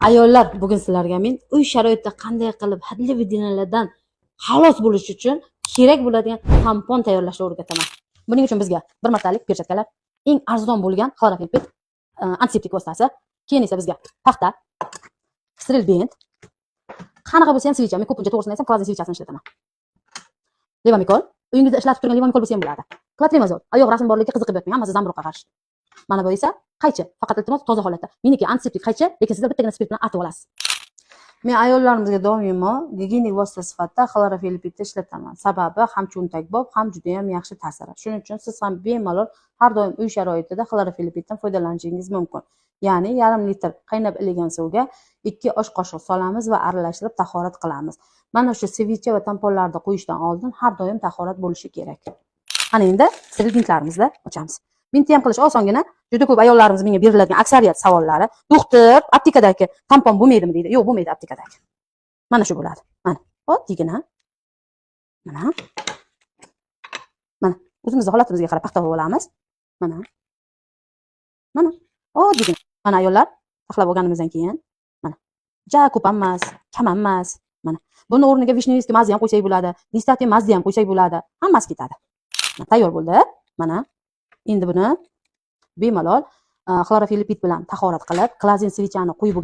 Ayollar, bugun sizlarga men uy sharoitida qanday qilib hadli vidinalardan xalos bo'lish uchun kerak bo'ladigan tampon tayyorlashni o'rgataman. Buning uchun bizga bir martalik perchatkalar, eng arzon bo'lgan xlorofilpit antiseptik vositasi, keyin esa bizga paxta, steril bent, qanaqa bo'lsa ham svicha, men ko'pincha to'g'risini aytsam, klazin svichasini ishlataman. Levomikol, uyingizda ishlatib turgan levomikol bo'lsa ham bo'ladi. Klatrimazol, oyoq rasm borligiga qiziqib yotmang, hammasi zamburug'ga qarshi. Mana bu esa qaychi, faqat iltimos toza holatda. Meniki antiseptik qaychi, lekin sizlar bittagina spirt bilan artib olasiz. Men ayollarimizga doimo gigiyenik vosita sifatida xlorofilpitni ishlataman. Sababi ham cho'ntakbop, ham juda ham yaxshi ta'siri. Shuning uchun siz ham bemalol har doim uy sharoitida xlorofilpitdan foydalanishingiz mumkin. Ya'ni yarim litr qaynab iligan suvga 2 osh qoshiq solamiz va aralashtirib tahorat qilamiz. Mana shu svicha va tamponlarni qo'yishdan oldin har doim tahorat bo'lishi kerak. Ana endi steril bintlarimizni ochamiz. Bintni ham qilish osongina. Juda ko'p ayollarimiz menga beriladigan aksariyat savollari, doktor, aptekadagi tampon bo'lmaydimi deydi. Yo'q, bo'lmaydi aptekadagi. Mana shu bo'ladi. Mana, oddiygina. Mana. Mana, o'zimizning holatimizga qarab paxta olamiz. Mana. Mana, oddiygina. Mana ayollar, taxlab olganimizdan keyin mana. Ja ko'p emas, kam emas. Mana. Buni o'rniga vishneviskiy mazza ham qo'ysak bo'ladi, listatin mazza ham qo'ysak bo'ladi. Hammasi ketadi. Tayyor bo'ldi. Mana. Endi buni bemalol xlorofilpit bilan tahorat qilib, klazin svichani qo'yib